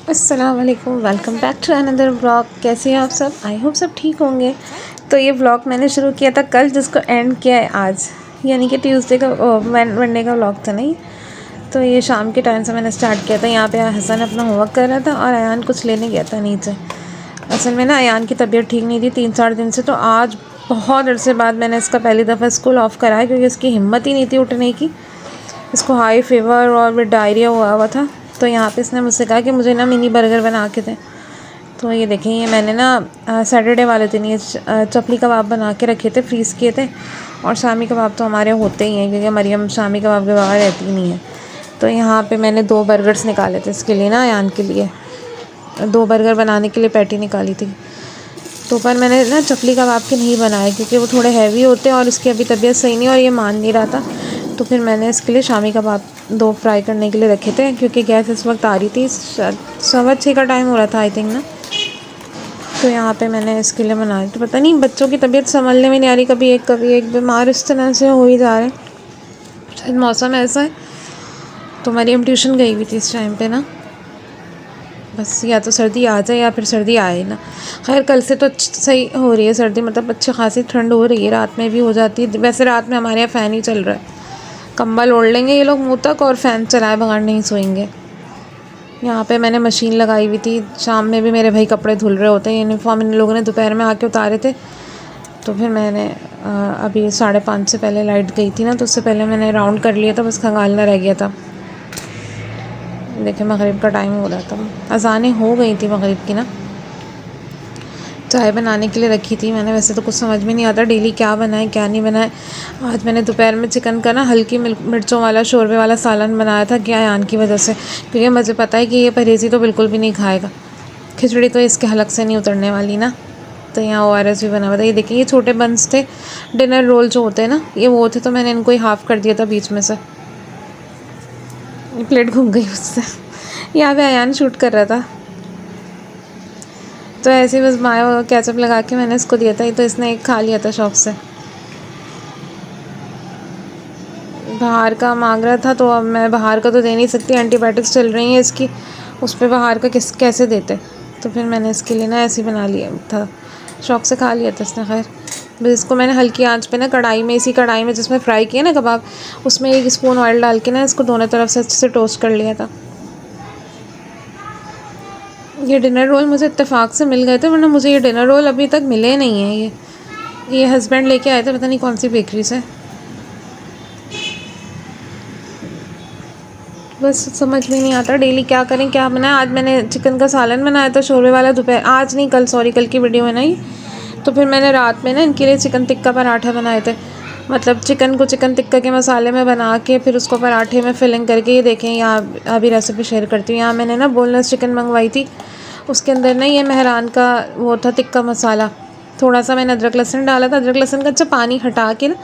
अस्सलाम वालेकुम, welcome back to another vlog. कैसे हैं आप सब? आई होप सब ठीक होंगे। तो ये व्लॉग मैंने शुरू किया था कल, जिसको एंड किया है आज, यानी कि ट्यूसडे का मंडे का व्लॉग था नहीं। तो ये शाम के टाइम से मैंने स्टार्ट किया था। यहाँ पे हसन अपना होमवर्क कर रहा था और अयान कुछ लेने गया था नीचे। असल में ना अयान की तबीयत ठीक नहीं थी 3-4 दिन से, तो आज बहुत अरसे बाद मैंने इसका पहली दफ़ा स्कूल ऑफ कराया, क्योंकि इसकी हिम्मत ही नहीं थी उठने की। इसको हाई फीवर और फिर डायरिया हुआ हुआ था। तो यहाँ पे इसने मुझसे कहा कि मुझे ना मिनी बर्गर बना के दें। तो ये देखें, ये मैंने ना सैटरडे वाले दिन ये चपली कबाब बना के रखे थे, फ्रीज़ किए थे। और शामी कबाब तो हमारे होते ही हैं, क्योंकि मरियम शामी कबाब के बगैर रहती ही नहीं है। तो यहाँ पे मैंने 2 बर्गर्स निकाले थे इसके लिए ना, अयान के लिए 2 बर्गर बनाने के लिए पैटी निकाली थी। तो पर मैंने ना चपली कबाब के नहीं बनाए, क्योंकि वो थोड़े हैवी होते हैं और इसकी अभी तबीयत सही नहीं और ये मान नहीं रहा था। तो फिर मैंने इसके लिए शामी कबाब 2 फ्राई करने के लिए रखे थे, क्योंकि गैस इस वक्त आ रही थी, 6:15 का टाइम हो रहा था आई थिंक ना। तो यहाँ पे मैंने इसके लिए बनाया। तो पता नहीं बच्चों की तबीयत संभलने में नहीं आ रही, कभी एक बीमार इस तरह से हो ही जा रहे हैं। शायद मौसम ऐसा है। तो मरियम ट्यूशन गई हुई थी इस टाइम पे ना। बस या तो सर्दी आ जाए या फिर सर्दी आए ना। खैर कल से तो सही हो रही है सर्दी, मतलब अच्छी खासी ठंड हो रही है, रात में भी हो जाती है। वैसे रात में हमारे यहाँ फ़ैन ही चल रहा है, कंबल ओढ़ लेंगे ये लोग मुँह तक और फ़ैन चलाए बगैर नहीं सोएंगे। यहाँ पे मैंने मशीन लगाई हुई थी। शाम में भी मेरे भाई कपड़े धुल रहे होते हैं, यूनिफॉर्म इन लोगों ने दोपहर में आके उतारे थे। तो फिर मैंने अभी 5:30 से पहले लाइट गई थी ना, तो उससे पहले मैंने राउंड कर लिया था, बस खंगालना रह गया था। देखिए मगरिब का टाइम हो रहा था, अज़ानें हो गई थी मगरिब की ना। चाय बनाने के लिए रखी थी मैंने। वैसे तो कुछ समझ में नहीं आता डेली क्या बनाए क्या नहीं बनाए। आज मैंने दोपहर में चिकन का ना हल्की मिर्चों वाला शोरबे वाला सालन बनाया था, क्या अयान की वजह से, क्योंकि मुझे पता है कि ये परहेज़ी तो बिल्कुल भी नहीं खाएगा। खिचड़ी तो इसके हलक से नहीं उतरने वाली ना। तो यहाँ ORS भी बना हुआ था। ये देखिए, ये छोटे बंस थे डिनर रोल जो होते हैं ना, ये वो थे। तो मैंने इनको ही हाफ़ कर दिया था बीच में से। प्लेट घूम गई उससे। यहाँ पे अयान शूट कर रहा था, तो ऐसे बस मायो केचप लगा के मैंने इसको दिया था। तो इसने एक खा लिया था शौक़ से। बाहर का मांग रहा था, तो अब मैं बाहर का तो दे नहीं सकती, एंटीबायोटिक्स चल रही हैं इसकी, उस पर बाहर का कैसे देते। तो फिर मैंने इसके लिए ना ऐसे ही बना लिया था, शौक़ से खा लिया था इसने। खैर बस इसको मैंने हल्की आंच पे ना कढ़ाई में, इसी कढ़ाई में जिसमें फ्राई किया ना कबाब, उसमें 1 स्पून ऑयल डाल के ना इसको दोनों तरफ से अच्छे से टोस्ट कर लिया था। ये डिनर रोल मुझे इत्तेफाक से मिल गए थे, वरना मुझे ये डिनर रोल अभी तक मिले नहीं हैं। ये हस्बैंड लेके आए थे, पता नहीं कौन सी बेकरी से। बस समझ में नहीं आता डेली क्या करें क्या बनाएं। आज मैंने चिकन का सालन बनाया था शोरबे वाला, दोपहर आज नहीं कल, सॉरी कल की वीडियो बनाई। तो फिर मैंने रात में ना इनके लिए चिकन टिक्का पराठा बनाए थे। मतलब चिकन को चिकन टिक्का के मसाले में बना के फिर उसको पराठे में फिलिंग करके, ये देखें यहाँ अभी रेसिपी शेयर करती हूँ। यहाँ मैंने ना बोनलेस चिकन मंगवाई थी, उसके अंदर ना ये मेहरान का वो था टिक्का मसाला। थोड़ा सा मैंने अदरक लहसुन डाला था, अदरक लहसुन का अच्छा पानी हटा के ना,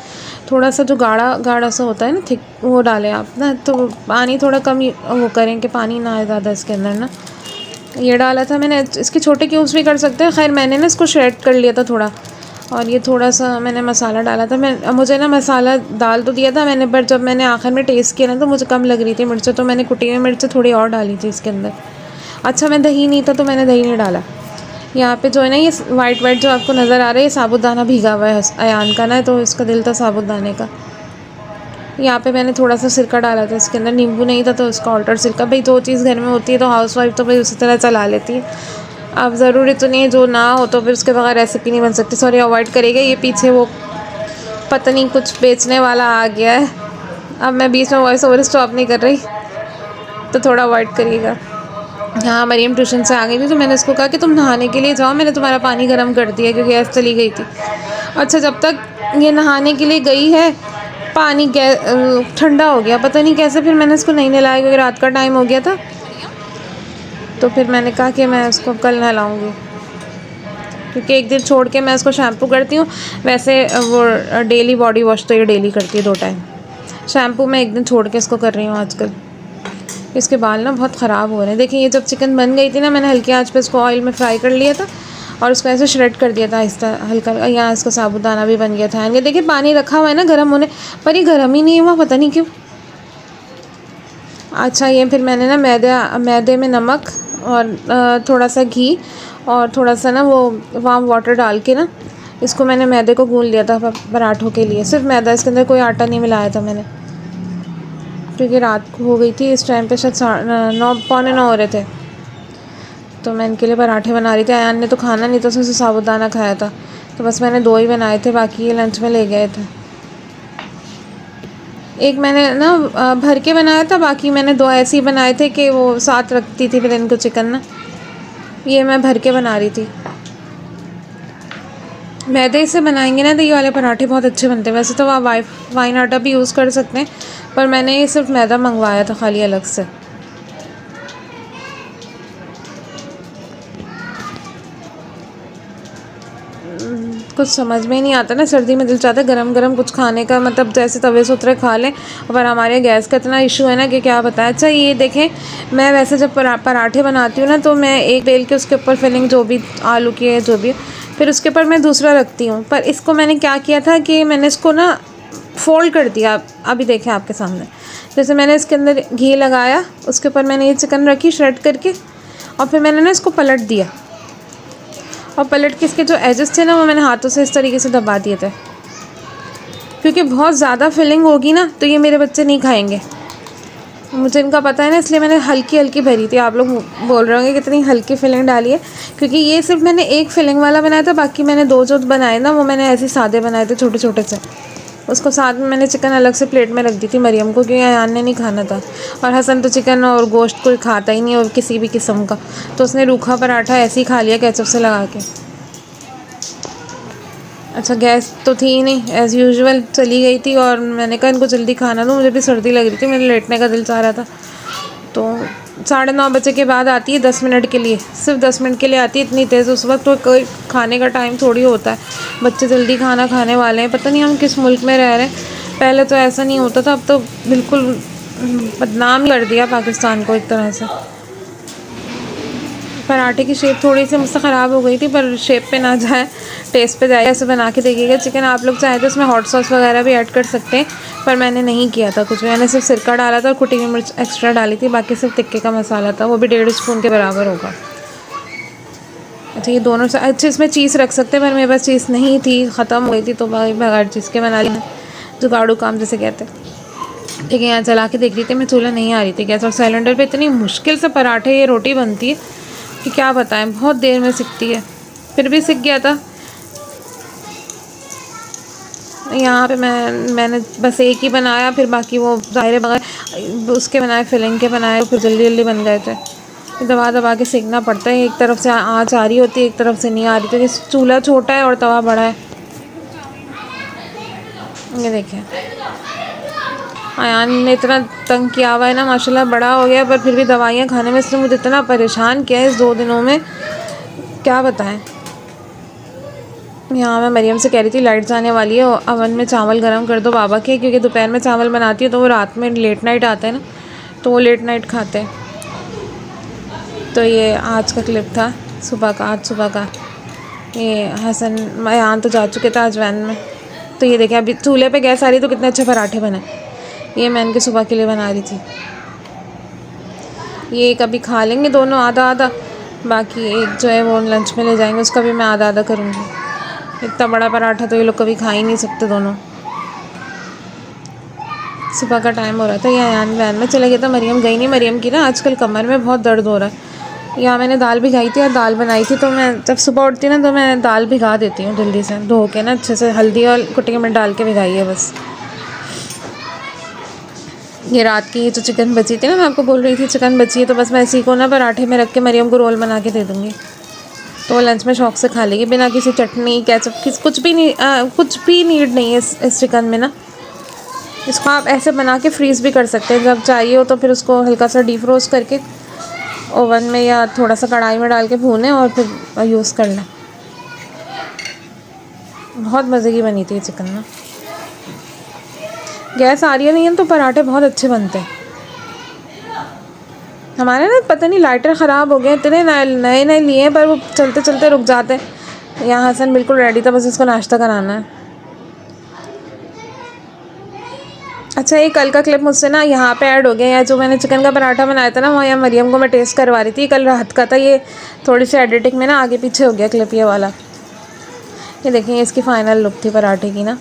थोड़ा सा जो गाढ़ा गाढ़ा सा होता है ना थिक, वो डालें आप ना। तो पानी थोड़ा कम वो करें कि पानी ना आए ज़्यादा इसके अंदर ना। ये डाला था मैंने। इसके छोटे क्यूब्स भी कर सकते हैं। खैर मैंने ना इसको श्रेड कर लिया था थोड़ा, और ये थोड़ा सा मैंने मसाला डाला था। मुझे ना मसाला डाल तो दिया था मैंने, पर जब मैंने आखिर में टेस्ट किया ना, तो मुझे कम लग रही थी मिर्चें, तो मैंने कुटी हुई मिर्चें थोड़ी और डाली थी इसके अंदर। अच्छा मैं दही नहीं था तो मैंने दही नहीं डाला। यहाँ पे जो है ना, ये वाइट वाइट जो आपको नज़र आ रहा है, ये साबुदाना भीगा हुआ है अयान का ना, तो इसका दिल था साबुदाने का। यहाँ पे मैंने थोड़ा सा सिरका डाला था इसके अंदर, नींबू नहीं था तो इसका ऑल्टर सिरका। भाई जो चीज़ घर में होती है तो हाउसवाइफ तो भाई उसी तरह चला लेती है। अब ज़रूरी तो नहीं है, जो ना हो तो फिर उसके बगैर रेसिपी नहीं बन सकती। सॉरी, अवॉइड करिएगा। ये पीछे वो पता नहीं कुछ बेचने वाला आ गया है। अब मैं बीच में वॉइस ओवर स्टॉप नहीं कर रही, तो थोड़ा अवॉइड करिएगा। हाँ, मरियम ट्यूशन से आ गई थी, तो मैंने उसको कहा कि तुम नहाने के लिए जाओ, मैंने तुम्हारा पानी गर्म कर दिया, क्योंकि गैस चली गई थी। अच्छा, जब तक ये नहाने के लिए गई है पानी ठंडा हो गया, पता नहीं कैसे। फिर मैंने इसको नहीं नहलाया, क्योंकि रात का टाइम हो गया था। तो फिर मैंने कहा कि मैं इसको कल नहलाऊँगी, क्योंकि एक दिन छोड़ के मैं इसको शैम्पू करती हूँ। वैसे वो डेली बॉडी वॉश तो ये डेली करती है 2 टाइम। शैम्पू मैं एक दिन छोड़ के इसको कर रही हूँ आजकल। इसके बाल ना बहुत ख़राब हो रहे हैं। देखिए, ये जब चिकन बन गई थी ना, मैंने हल्की आंच पे इसको ऑयल में फ्राई कर लिया था और उसको ऐसे श्रेड कर दिया था आहिस्ता हल्का। यहाँ इसका साबुदाना भी बन गया था। ये देखिए पानी रखा हुआ है ना गर्म होने, पर ये गर्म ही नहीं हुआ, पता नहीं क्यों। अच्छा, ये फिर मैंने ना मैदे में नमक और थोड़ा सा घी और थोड़ा सा ना वो वार्म वाटर डाल के ना इसको मैंने मैदे को गूंद लिया था पराठों के लिए। सिर्फ मैदा, इसके अंदर कोई आटा नहीं मिलाया था मैंने, क्योंकि रात को हो गई थी। इस टाइम पे शायद 9 पौने 9 हो रहे थे। तो मैं इनके लिए पराठे बना रही थी। अयान ने तो खाना नहीं था, उसने साबुदाना खाया था, तो बस मैंने 2 ही बनाए थे, बाकी ये लंच में ले गए थे। एक मैंने ना भर के बनाया था, बाकी मैंने 2 ऐसे ही बनाए थे कि वो साथ रखती थी फिर इनको चिकन ना। ये मैं भर के बना रही थी। मैदे से बनाएंगे ना तो ये वाले पराठे बहुत अच्छे बनते हैं। वैसे तो आप वाइन आटा भी यूज़ कर सकते हैं, पर मैंने ये सिर्फ मैदा मंगवाया था खाली अलग से। कुछ समझ में ही नहीं आता ना, सर्दी में दिल चाहता है गरम गरम कुछ खाने का, मतलब जैसे तवे से उतरे खा लें। पर हमारे यहाँ गैस का इतना इशू है ना कि क्या बताएं। अच्छा ये देखें, मैं वैसे जब पराठे बनाती हूँ ना तो मैं एक बेल के उसके ऊपर फिलिंग जो भी आलू की है जो भी, फिर उसके ऊपर मैं दूसरा रखती हूँ। पर इसको मैंने क्या किया था कि मैंने इसको ना फ़ोल्ड कर दिया। अभी देखें आपके सामने, जैसे मैंने इसके अंदर घी लगाया, उसके ऊपर मैंने ये चिकन रखी श्रेड करके, और फिर मैंने ना इसको पलट दिया। और पलट के इसके जो एजेस थे ना वो मैंने हाथों से इस तरीके से दबा दिए थे, क्योंकि बहुत ज़्यादा फिलिंग होगी ना तो ये मेरे बच्चे नहीं खाएंगे। मुझे इनका पता है ना, इसलिए मैंने हल्की हल्की भरी थी। आप लोग बोल रहे होंगे कितनी हल्की फिलिंग डाली है, क्योंकि ये सिर्फ मैंने एक फिलिंग वाला बनाया था, बाकी मैंने 2 जो बनाए ना वो मैंने ऐसे सादे बनाए थे छोटे छोटे से। उसको साथ में मैंने चिकन अलग से प्लेट में रख दी थी मरियम को, क्योंकि अयान ने नहीं खाना था, और हसन तो चिकन और गोश्त कोई खाता ही नहीं और किसी भी किस्म का, तो उसने रूखा पराठा ऐसे ही खा लिया केचप से लगा के। अच्छा गैस तो थी ही नहीं, एज़ यूजुअल चली गई थी, और मैंने कहा इनको जल्दी खाना दो, मुझे भी सर्दी लग रही थी, मेरे लेटने का दिल चाह रहा था। तो 9:30 बजे के बाद आती है 10 मिनट के लिए, सिर्फ 10 मिनट के लिए आती है। इतनी तेज़ उस वक्त तो कोई खाने का टाइम थोड़ी होता है, बच्चे जल्दी खाना खाने वाले हैं। पता नहीं हम किस मुल्क में रह रहे हैं, पहले तो ऐसा नहीं होता था, अब तो बिल्कुल बदनाम कर दिया पाकिस्तान को एक तरह से। पराठे की शेप थोड़ी सी मुझसे ख़राब हो गई थी, पर शेप पे ना जाए, टेस्ट पे जाए, ऐसे बना के देखिएगा। चिकन आप लोग चाहे तो इसमें हॉट सॉस वगैरह भी ऐड कर सकते हैं, पर मैंने नहीं किया था कुछ भी। मैंने सिर्फ सिरका डाला था और कुटी हुई मिर्च एक्स्ट्रा डाली थी, बाकी सिर्फ टिक्के का मसाला था, वो भी 1.5 स्पून के बराबर होगा। अच्छा ये दोनों से अच्छे इसमें चीज़ रख सकते हैं, पर मेरे पास चीज़ नहीं थी, ख़त्म हो गई थी, तो बगैर चीज़ के बना लिया, जुगाड़ू काम जैसे कहते हैं। ठीक है, यहाँ चला के देख रही थी मैं, चूल्हा नहीं आ रही थी गैस, और सिलेंडर पे इतनी मुश्किल से पराठे ये रोटी बनती है कि क्या बताएं, बहुत देर में सिकती है, फिर भी सिक गया था। यहाँ पे मैंने बस एक ही बनाया, फिर बाकी वो ज़ाहिर बगैर उसके बनाए, फिलिंग के बनाए, फिर जल्दी जल्दी बन गए थे। दबा दबा के सेकना पड़ता है, एक तरफ से आँच आ रही होती है, एक तरफ से नहीं आ रही, तो चूल्हा छोटा है और तवा बड़ा है। ये देखें, अयान ने इतना तंग किया हुआ है ना, माशाल्लाह बड़ा हो गया, पर फिर भी दवाइयाँ खाने में इसने मुझे इतना परेशान किया है इस 2 दिनों में, क्या बताएं। यहाँ मैं मरियम से कह रही थी लाइट जाने वाली है, अवन में चावल गरम कर दो बाबा के, क्योंकि दोपहर में चावल बनाती है तो वो रात में लेट नाइट आता है ना, तो वो लेट नाइट खाते हैं। तो ये आज का क्लिप था सुबह का, आज सुबह का। ये हसन अयान तो जा चुके थे आज वैन में। तो ये देखें, अभी चूल्हे पे गैस आ रही तो कितने अच्छे पराठे बने। ये मैं इनके सुबह के लिए बना रही थी। ये कभी खा लेंगे दोनों आधा आधा, बाकी एक जो है वो लंच में ले जाएंगे, उसका भी मैं आधा आधा करूँगी। इतना बड़ा पराठा तो ये लोग कभी खा ही नहीं सकते दोनों। सुबह का टाइम हो रहा था, ये अयान वैन में चला गया था, मरियम गई नहीं। मरियम की ना आजकल कमर में बहुत दर्द हो रहा है। यहाँ मैंने दाल भिगाई थी और दाल बनाई थी, तो मैं जब सुबह उठती ना तो मैं दाल भिगा देती हूँ जल्दी से, धो के ना अच्छे से हल्दी और कुटी मिर्च डाल के भिगाई है बस। ये रात की ये जो चिकन बची थी ना, मैं आपको बोल रही थी चिकन बची है, तो बस मैं इसी को ना पराठे में रख के मरियम को रोल बना के दे दूँगी, तो वो लंच में शौक से खा लेगी, बिना किसी चटनी केचप कुछ भी नहीं, कुछ भी नीड नहीं है इस चिकन में ना। इसको आप ऐसे बना के फ्रीज़ भी कर सकते हैं, जब चाहिए हो तो फिर उसको हल्का सा डीप रोस्ट करके ओवन में या थोड़ा सा कढ़ाई में डाल के भूनें और फिर यूज़ कर लें। बहुत मज़े की बनी थी ये चिकन ना। गैस आ रही है नहीं है तो पराठे बहुत अच्छे बनते हैं। हमारे ना पता नहीं लाइटर ख़राब हो गए, इतने नए नए लिए हैं पर वो चलते चलते रुक जाते हैं। यहाँ हसन बिल्कुल रेडी था, बस इसको नाश्ता कराना है। अच्छा, ये कल का क्लिप मुझसे ना यहाँ पे ऐड हो गया है, जो मैंने चिकन का पराठा बनाया था ना, वहाँ यहाँ मरियम को मैं टेस्ट करवा रही थी, कल रात का था। ये थोड़ी सी एडिटिंग में ना आगे पीछे हो गया क्लिप ये वाला। ये देखिए इसकी फ़ाइनल लुक थी पराठे की ना।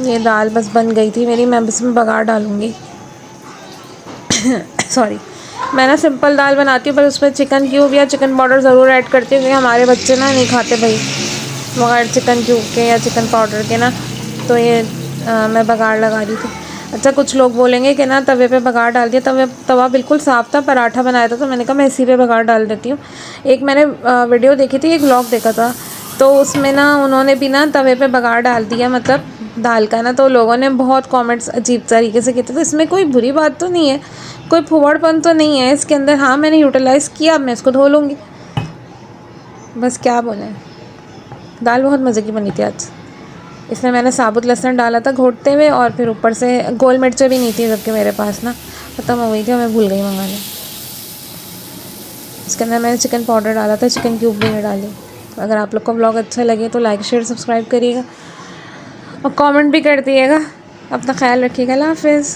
ये दाल बस बन गई थी मेरी, मैं इसमें बघार डालूँगी। सॉरी, मैं ना सिंपल दाल बनाती हूँ, पर उसमें चिकन क्यूब या चिकन पाउडर ज़रूर ऐड करती हूँ, क्योंकि हमारे बच्चे ना नहीं खाते भाई बगैर चिकन क्यूब के या चिकन पाउडर के ना। तो ये मैं बघार लगा रही थी। अच्छा, कुछ लोग बोलेंगे कि ना तवे पे बघार डाल दिया, तवा बिल्कुल साफ़ था, पराठा बनाया था, तो मैंने कहा मैं इसी पे बघार डाल देती हूँ। एक मैंने वीडियो देखी थी, एक व्लॉग देखा था, तो उसमें ना उन्होंने भी ना तवे पे बघार डाल दिया, मतलब दाल का ना। तो लोगों ने बहुत कमेंट्स अजीब तरीके से किए थे। तो इसमें कोई बुरी बात तो नहीं है, कोई फुहड़पन तो नहीं है इसके अंदर। हाँ, मैंने यूटिलाइज़ किया, अब मैं इसको धो लूँगी, बस क्या बोलें। दाल बहुत मज़े की बनी थी आज। इसमें मैंने साबुत लहसुन डाला था घोटते हुए, और फिर ऊपर से गोल मिर्चें भी नहीं थी, जबकि मेरे पास ना ख़त्म हो गई थी, मैं भूल गई मंगाने। इसके अंदर मैंने चिकन पाउडर डाला था, चिकन क्यूब भी नहीं डाली। अगर आप लोग को व्लॉग अच्छा लगे तो लाइक शेयर सब्सक्राइब करिएगा और कमेंट भी कर दिएगा। अपना ख्याल रखिएगा। अल्लाह हाफ़िज़।